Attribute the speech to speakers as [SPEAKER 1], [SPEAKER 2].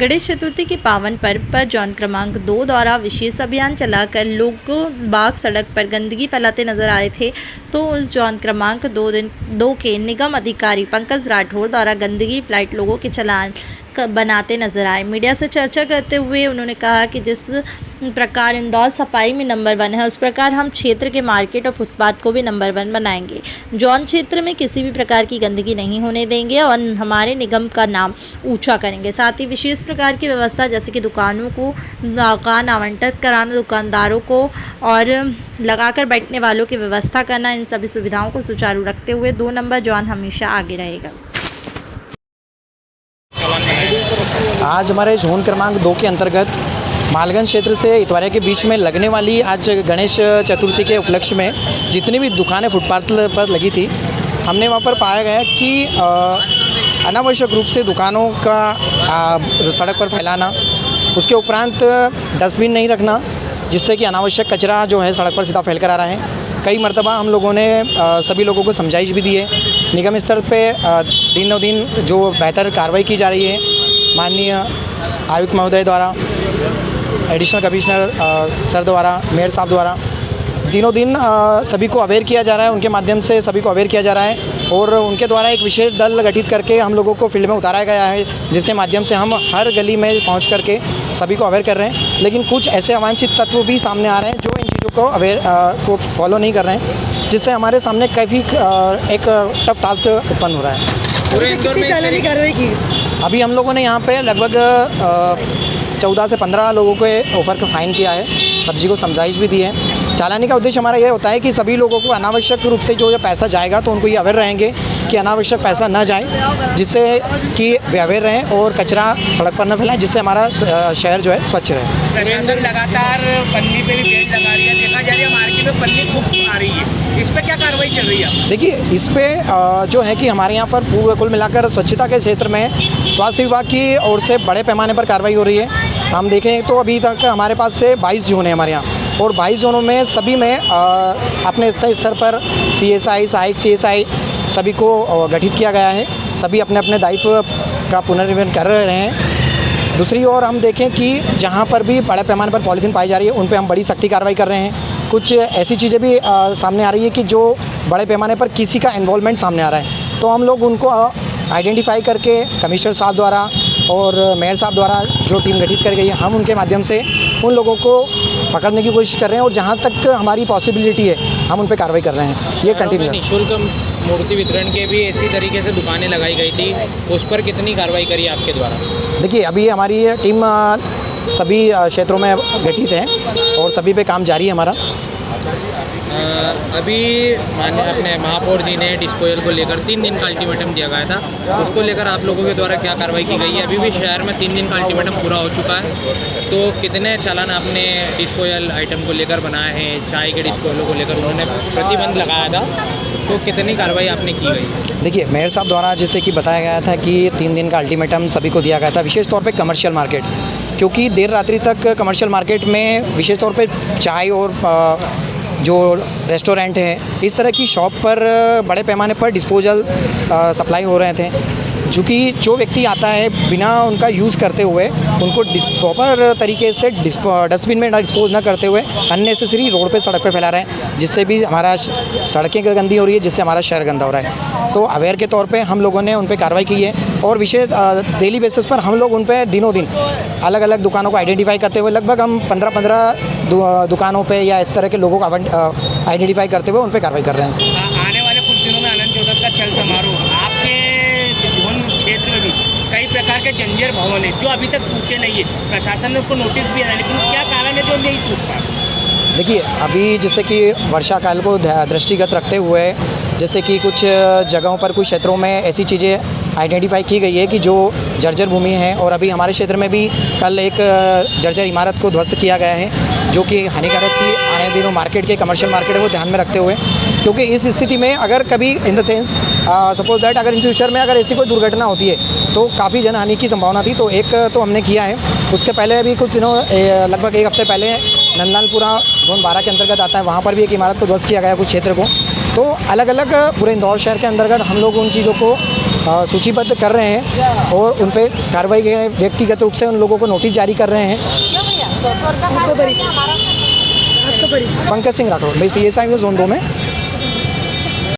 [SPEAKER 1] गणेश चतुर्थी के पावन पर्व पर जोन क्रमांक 2 द्वारा विशेष अभियान चलाकर लोग बाग सड़क पर गंदगी फैलाते नजर आए थे। तो उस जोन क्रमांक 2 के निगम अधिकारी पंकज राठौर द्वारा गंदगी फ्लाइट लोगों के चालान बनाते नजर आए। मीडिया से चर्चा करते हुए उन्होंने कहा कि जिस प्रकार इंदौर सफाई में नंबर 1 है, उस प्रकार हम क्षेत्र के मार्केट और फुटपाथ को भी नंबर 1 बनाएंगे। जौन क्षेत्र में किसी भी प्रकार की गंदगी नहीं होने देंगे और हमारे निगम का नाम ऊंचा करेंगे। साथ ही विशेष प्रकार की व्यवस्था जैसे कि दुकानों को दुकान आवंटित कराना, दुकानदारों को और लगाकर बैठने वालों की व्यवस्था करना, इन सभी सुविधाओं को सुचारू रखते हुए 2 नंबर जॉन हमेशा आगे रहेगा।
[SPEAKER 2] आज हमारे जोन क्रमांक 2 के अंतर्गत मालगंज क्षेत्र से इतवारिया के बीच में लगने वाली आज गणेश चतुर्थी के उपलक्ष्य में जितनी भी दुकानें फुटपाथ पर लगी थी, हमने वहां पर पाया गया कि अनावश्यक रूप से दुकानों का सड़क पर फैलाना, उसके उपरांत डस्टबिन नहीं रखना, जिससे कि अनावश्यक कचरा जो है सड़क पर सीधा फैल कर आ रहा है। कई मरतबा हम लोगों ने सभी लोगों को समझाइश भी दी है। निगम स्तर पे दिनों दिन जो बेहतर कार्रवाई की जा रही है माननीय आयुक्त महोदय द्वारा, एडिशनल कमिश्नर सर द्वारा, मेयर साहब द्वारा दिनों दिन सभी को अवेयर किया जा रहा है। उनके माध्यम से सभी को अवेयर किया जा रहा है और उनके द्वारा एक विशेष दल गठित करके हम लोगों को फील्ड में उतारा गया है, जिसके माध्यम से हम हर गली में पहुंच करके सभी को अवेयर कर रहे हैं। लेकिन कुछ ऐसे अवांछित तत्व भी सामने आ रहे हैं जो इन चीज़ों को को फॉलो नहीं कर रहे हैं, जिससे हमारे सामने काफ़ी एक टफ टास्क उत्पन्न हो रहा है।
[SPEAKER 3] पूरे इंदौर में कार्रवाई की
[SPEAKER 2] अभी हम लोगों ने यहाँ पे लगभग 14 से 15 लोगों के ऊपर का फाइन किया है, सब्जी को समझाइश भी दी है। चालानी का उद्देश्य हमारा ये होता है कि सभी लोगों को अनावश्यक रूप से जो पैसा जाएगा तो उनको ये अवेयर रहेंगे कि अनावश्यक पैसा न जाए, जिससे कि वे अवेयर रहें और कचरा सड़क पर न फैलाएं, जिससे हमारा शहर जो है स्वच्छ रहे।
[SPEAKER 3] प्रशासन लगातार पन्नी पे भी बैन लगा रही है, देखा जा रहा है मार्केट में पन्नी खूब आ रही है, इस पर क्या कार्रवाई चल रही है? देखिए,
[SPEAKER 2] इस पर जो है कि हमारे यहाँ पर पूरा कुल मिलाकर स्वच्छता के क्षेत्र में स्वास्थ्य विभाग की ओर से बड़े पैमाने पर कार्रवाई हो रही है। हम देखें तो अभी तक हमारे पास से 22 जोन है हमारे यहाँ, और 22 जोनों में सभी में अपने स्तर पर CSI, सहायक CSI सभी को गठित किया गया है। सभी अपने अपने दायित्व का पुनर्निर्माण कर रहे हैं। दूसरी ओर हम देखें कि जहाँ पर भी बड़े पैमाने पर पॉलीथीन पाई जा रही है, उन पर हम बड़ी सख्ती कार्रवाई कर रहे हैं। कुछ ऐसी चीज़ें भी सामने आ रही है कि जो बड़े पैमाने पर किसी का इन्वॉल्वमेंट सामने आ रहा है, तो हम लोग उनको आइडेंटिफाई करके कमिश्नर साहब द्वारा और मेयर साहब द्वारा जो टीम गठित कर गई है, हम उनके माध्यम से उन लोगों को पकड़ने की कोशिश कर रहे हैं और जहां तक हमारी पॉसिबिलिटी है हम उन पर कार्रवाई कर रहे हैं। ये कंटिन्यू
[SPEAKER 3] निःशुल्क मूर्ति वितरण के भी इसी तरीके से दुकानें लगाई गई थी, उस पर कितनी कार्रवाई करी आपके द्वारा? देखिए,
[SPEAKER 2] अभी हमारी टीम सभी क्षेत्रों में गठित है और सभी पे काम जारी है हमारा।
[SPEAKER 3] अभी माननीय अपने महापौर जी ने डिस्पोजल को लेकर 3 दिन का अल्टीमेटम दिया गया था, उसको लेकर आप लोगों के द्वारा क्या कार्रवाई की गई है? अभी भी शहर में 3 दिन का अल्टीमेटम पूरा हो चुका है, तो कितने चालान आपने डिस्पोजल आइटम को लेकर बनाए हैं? चाय के डिस्पोजल को लेकर उन्होंने प्रतिबंध लगाया था, तो कितनी कार्रवाई आपने की गई?
[SPEAKER 2] देखिए, मेयर साहब द्वारा जैसे कि बताया गया था कि 3 दिन का अल्टीमेटम सभी को दिया गया था, विशेष तौर पे कमर्शियल मार्केट, क्योंकि देर रात्रि तक कमर्शियल मार्केट में विशेष तौर पे चाय और जो रेस्टोरेंट हैं, इस तरह की शॉप पर बड़े पैमाने पर डिस्पोजल सप्लाई हो रहे थे, चूँकि जो व्यक्ति आता है बिना उनका यूज़ करते हुए उनको प्रॉपर तरीके से डस्टबिन में डिस्पोज न करते हुए अननेसेसरी रोड पे सड़क पे फैला रहे हैं, जिससे भी हमारा सड़कें गंदी हो रही है, जिससे हमारा शहर गंदा हो रहा है। तो अवेयर के तौर पे हम लोगों ने उन पर कार्रवाई की है और विशेष डेली बेसिस पर हम लोग उन पर दिनों दिन अलग अलग दुकानों को आइडेंटिफाई करते हुए लगभग हम 15 दुकानों पर या इस तरह के लोगों को आइडेंटिफाई करते हुए उन पर कार्रवाई कर रहे हैं।
[SPEAKER 3] आने वाले कुछ दिनों में आनंद चौदस का चल समारोह, आपके क्षेत्र में भी कई प्रकार के जंजीर भवन है जो अभी तक टूटे नहीं है, प्रशासन ने उसको नोटिस भी है, लेकिन क्या कारण है जो नहीं टूट पा?
[SPEAKER 2] देखिए, अभी जैसे कि वर्षा काल को दृष्टिगत रखते हुए जैसे कि कुछ जगहों पर कुछ क्षेत्रों में ऐसी चीज़ें आइडेंटिफाई की गई है कि जो जर्जर भूमि है, और अभी हमारे क्षेत्र में भी कल एक जर्जर इमारत को ध्वस्त किया गया है जो कि हानिकारक थी। आने दिनों मार्केट के कमर्शियल मार्केट है वो ध्यान में रखते हुए, क्योंकि इस स्थिति में अगर कभी in the sense suppose that अगर इन फ्यूचर में अगर ऐसी कोई दुर्घटना होती है तो काफ़ी जनहानि की संभावना थी। तो एक तो हमने किया है, उसके पहले भी कुछ दिनों लगभग 1 हफ्ते पहले नंदलालपुरा जोन 12 के अंतर्गत आता है, वहाँ पर भी एक इमारत को ध्वस्त किया गया कुछ क्षेत्र को। तो अलग अलग पूरे इंदौर शहर के अंतर्गत हम लोग उन चीज़ों को सूचीबद्ध कर रहे हैं और उन पे कार्रवाई के व्यक्तिगत रूप से उन लोगों को नोटिस जारी कर रहे हैं। पंकज सिंह राठौर, मैं CSI जोन 2 में।